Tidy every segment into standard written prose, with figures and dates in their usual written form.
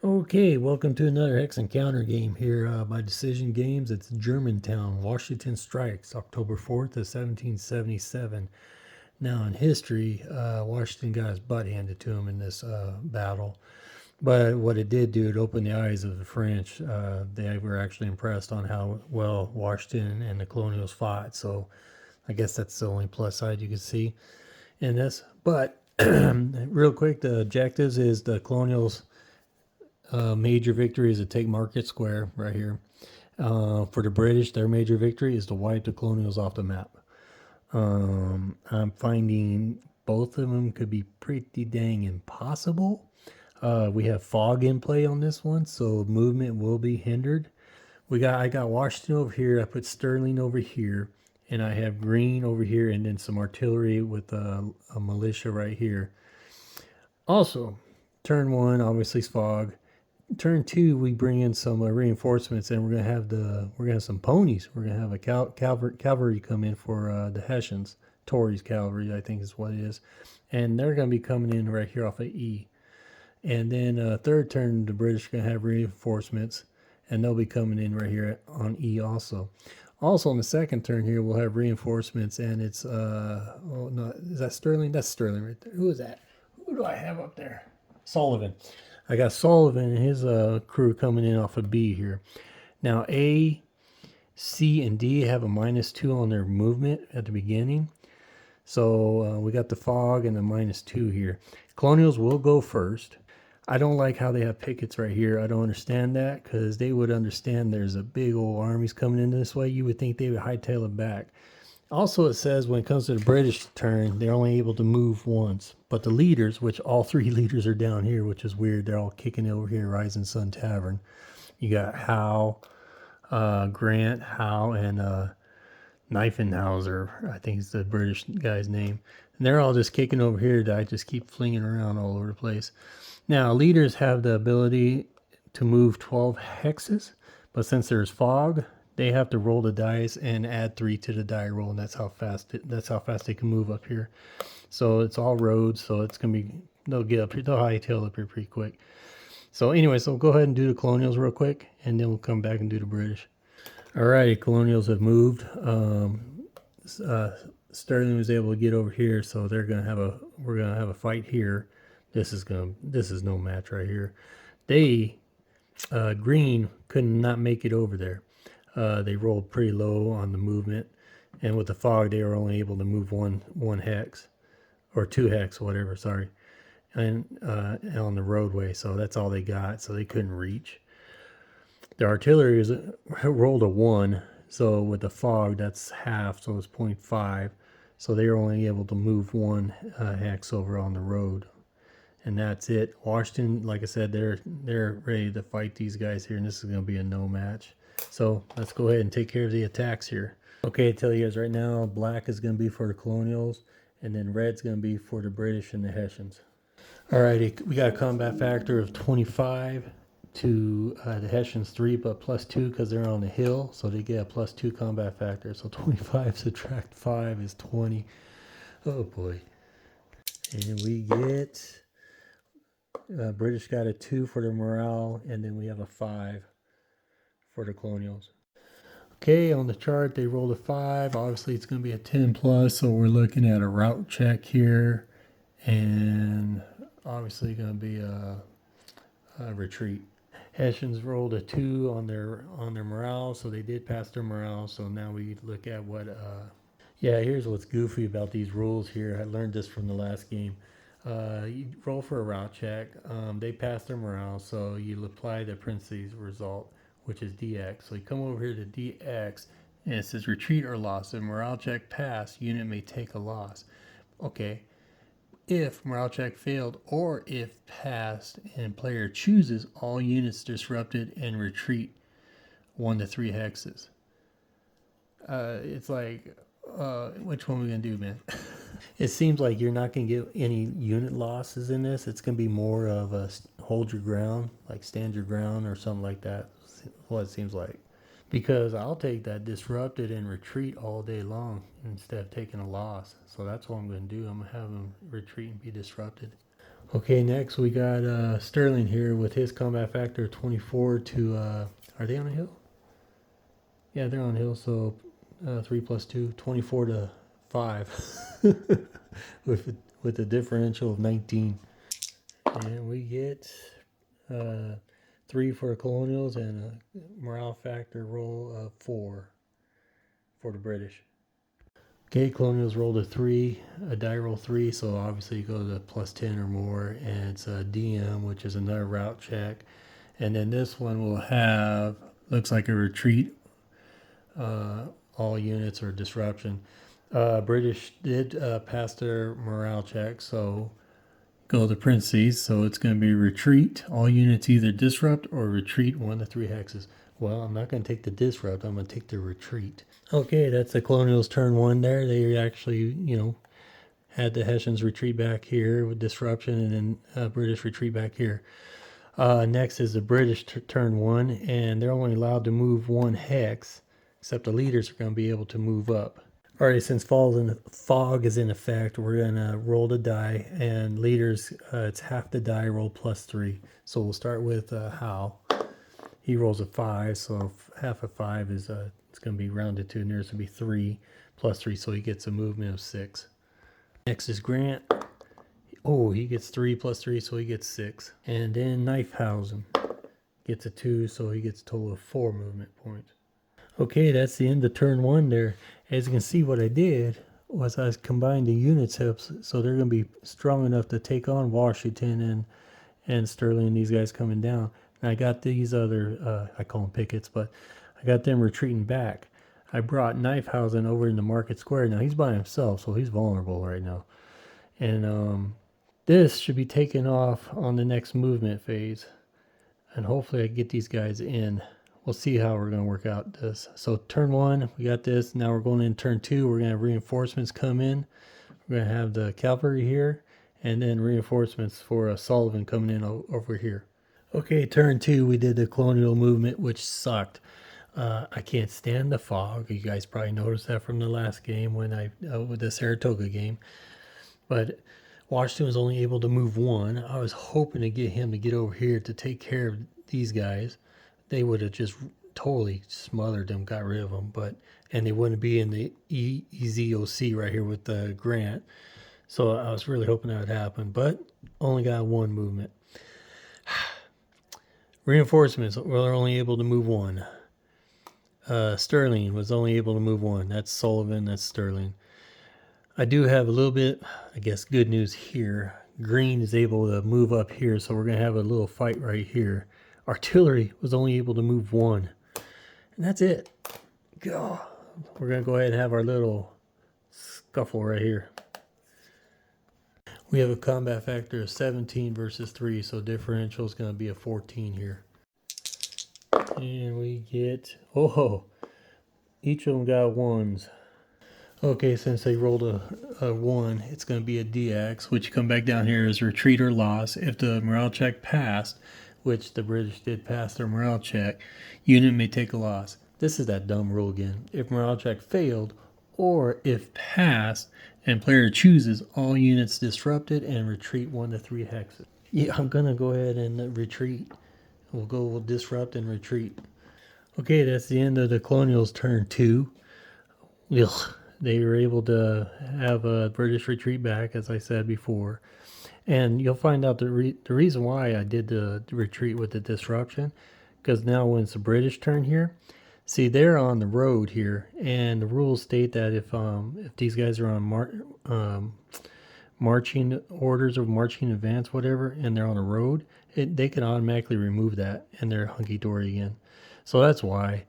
Okay, welcome to another Hex Encounter game here by Decision Games. It's Germantown, Washington Strikes, October 4th of 1777. Now, in history, Washington got his butt handed to him in this battle. But what it did do, it opened the eyes of the French. They were actually impressed on how well Washington and the colonials fought. So I guess that's the only plus side you can see in this. But real quick, the objectives is the colonials major victory is to take Market Square right here. For the British, their major victory is to wipe the colonials off the map. I'm finding both of them could be pretty dang impossible. We have fog in play on this one, so movement will be hindered. I got Washington over here. I put Sterling over here, and I have Green over here, and then some artillery with a militia right here. Also, turn one obviously is fog. Turn two, we bring in some reinforcements, and we're gonna have some ponies. We're gonna have a cavalry come in for the Hessians, Tories cavalry, I think is what it is, and they're gonna be coming in right here off of E. And then third turn, the British are gonna have reinforcements, and they'll be coming in right here on E also. Also on the second turn here, we'll have reinforcements, and it's oh no, is that Sterling? That's Sterling right there. Who is that? Who do I have up there? Sullivan. I got Sullivan and his crew coming in off of B here. Now A, C, and D have a -2 on their movement at the beginning. So we got the fog and the -2 here. Colonials will go first. I don't like how they have pickets right here. I don't understand that, because they would understand there's a big old armies coming in this way. You would think they would hightail it back. Also, it says when it comes to the British turn, they're only able to move once. But the leaders, which all three leaders are down here, which is weird. They're all kicking over here, Rising Sun Tavern. You got Howe, Grant, Howe, and Kniefenhauser, I think is the British guy's name. And they're all just kicking over here that I just keep flinging around all over the place. Now, leaders have the ability to move 12 hexes, but since there's fog, they have to roll the dice and add 3 to the die roll, and that's how fast they can move up here. So it's all roads, so it's gonna be they'll hightail up here pretty quick. So anyway, so go ahead and do the colonials real quick, and then we'll come back and do the British. Alrighty, colonials have moved. Sterling was able to get over here, so we're gonna have a fight here. This is no match right here. Green could not make it over there. They rolled pretty low on the movement, and with the fog, they were only able to move one hex, or 2 hex, whatever. Sorry, and on the roadway. So that's all they got. So they couldn't reach. The artillery rolled a 1. So with the fog, that's half. So it's 0.5. So they were only able to move 1 hex over on the road. And that's it. Washington, like I said, they're ready to fight these guys here, and this is going to be a no match. So let's go ahead and take care of the attacks here. Okay, I tell you guys right now, black is going to be for the colonials, and then red's going to be for the British and the Hessians. Alrighty, we got a combat factor of 25 to the Hessians 3, but +2 because they're on the hill, so they get a +2 combat factor. So 25 subtract 5 is 20. Oh boy. And we get British got a 2 for their morale, and then we have a 5 for the colonials. Okay, on the chart they rolled a 5. Obviously it's going to be a 10 plus, so we're looking at a route check here, and obviously going to be a retreat. Hessians rolled a 2 on their morale, so they did pass their morale. So now we look at what yeah, here's what's goofy about these rules here. I learned this from the last game. You roll for a route check. They pass their morale, so you apply the parentheses result, which is DX. So you come over here to DX, and it says retreat or loss. If morale check passed, unit may take a loss. Okay. If morale check failed, or if passed and player chooses, all units disrupted and retreat 1 to 3 hexes. It's like, which one are we gonna do, man? It seems like you're not gonna get any unit losses in this. It's gonna be more of a hold your ground, like stand your ground or something like that. What it seems like. Because I'll take that disrupted and retreat all day long instead of taking a loss. So that's what I'm going to do. I'm going to have them retreat and be disrupted. Okay, next we got Sterling here with his combat factor 24 to, are they on a hill? Yeah, they're on a hill, so 3 plus 2, 24 to 5 with a differential of 19. And we get 3 for colonials and a morale factor roll of 4 for the British. Okay, colonials rolled a 3, a die roll 3, so obviously you go to plus 10 or more, and it's a DM, which is another route check. And then this one will have, looks like a retreat, all units or disruption. British did pass their morale check, so go to parentheses, so it's going to be retreat, all units either disrupt or retreat 1 to 3 hexes. Well, I'm not going to take the disrupt, I'm going to take the retreat. Okay, that's the colonials turn 1 there. They actually, had the Hessians retreat back here with disruption, and then British retreat back here. Next is the British turn 1, and they're only allowed to move 1 hex, except the leaders are going to be able to move up. Alright, since fog is in effect, we're going to roll the die, and leaders, it's half the die roll plus 3. So we'll start with Hal. He rolls a 5, so half of 5 is it's going to be rounded to nearest to be 3 plus 3, so he gets a movement of 6. Next is Grant. Oh, he gets 3 plus 3, so he gets 6. And then Knifehausen gets a 2, so he gets a total of 4 movement points. Okay, that's the end of turn 1 there. As you can see, what I did was I combined the units helps, so they're going to be strong enough to take on Washington and Sterling and these guys coming down. And I got these other, I call them pickets, but I got them retreating back. I brought Knifehausen over into Market Square. Now he's by himself, so he's vulnerable right now. And this should be taken off on the next movement phase. And hopefully I get these guys in. We'll see how we're going to work out this. So turn 1, we got this. Now we're going in turn 2. We're going to have reinforcements come in. We're going to have the cavalry here. And then reinforcements for Sullivan coming in over here. Okay, turn 2, we did the colonial movement, which sucked. I can't stand the fog. You guys probably noticed that from the last game when with the Saratoga game. But Washington was only able to move 1. I was hoping to get him to get over here to take care of these guys. They would have just totally smothered them, got rid of them, and they wouldn't be in the EZOC right here with the Grant. So I was really hoping that would happen, but only got 1 movement. Reinforcements were only able to move 1. Sterling was only able to move 1. That's Sullivan, that's Sterling. I do have a little bit, I guess, good news here. Green is able to move up here, so we're going to have a little fight right here. Artillery was only able to move 1. And that's it. God. We're going to go ahead and have our little scuffle right here. We have a combat factor of 17 versus 3, so differential is going to be a 14 here. And we get, each of them got 1s. Okay, since they rolled a 1, it's going to be a DX, which come back down here as retreat or loss. If the morale check passed, which the British did pass their morale check, unit may take a loss. This is that dumb rule again. If morale check failed, or if passed, and player chooses, all units disrupted and retreat 1 to 3 hexes. Yeah, I'm going to go ahead and retreat. We'll disrupt and retreat. Okay, that's the end of the Colonials turn 2. Ugh. They were able to have a British retreat back, as I said before. And you'll find out the reason why I did the retreat with the disruption, because now when it's the British turn here, see, they're on the road here, and the rules state that if these guys are on marching orders or marching advance, whatever, and they're on a road, they can automatically remove that, and they're hunky-dory again. So that's why.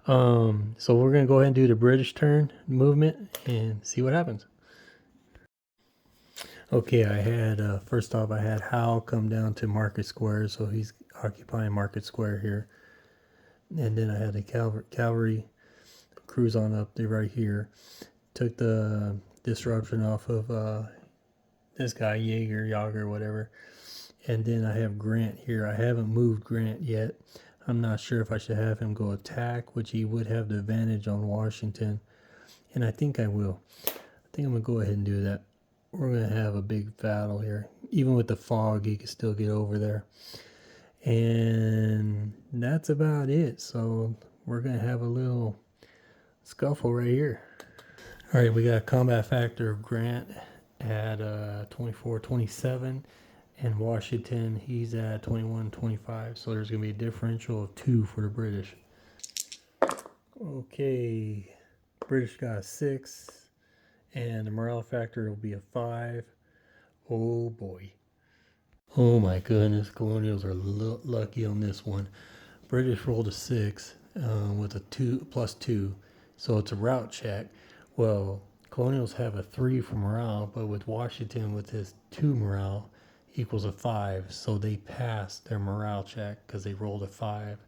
So we're going to go ahead and do the British turn movement and see what happens. Okay, I had, first off, I had Hal come down to Market Square, so he's occupying Market Square here. And then I had the cavalry cruise on up there right here. Took the disruption off of this guy, Yager, whatever. And then I have Grant here. I haven't moved Grant yet. I'm not sure if I should have him go attack, which he would have the advantage on Washington. And I think I will. I think I'm going to go ahead and do that. We're going to have a big battle here. even with the fog, he could still get over there. And that's about it. So we're going to have a little scuffle right here. All right, we got a combat factor of Grant at 24-27, and Washington, he's at 21-25. So there's going to be a differential of 2 for the British. Okay, British got a 6, and the morale factor will be a 5. Oh boy. Oh my goodness, Colonials are lucky on this one. British rolled a 6 with a 2 plus 2, so it's a route check. Well, Colonials have a 3 for morale, but with Washington with his 2 morale equals a 5, so they passed their morale check because they rolled a 5.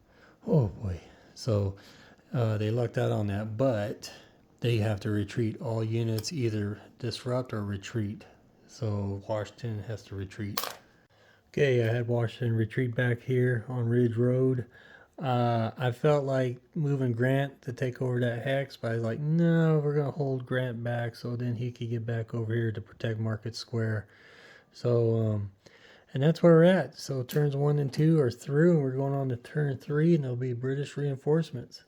Oh boy. So they lucked out on that, but they have to retreat. All units either disrupt or retreat. So Washington has to retreat. Okay, I had Washington retreat back here on Ridge Road. I felt like moving Grant to take over that hex, but I was like, no, we're going to hold Grant back so then he could get back over here to protect Market Square. So, and that's where we're at. So turns 1 and 2 are through, and we're going on to turn 3, and there'll be British reinforcements.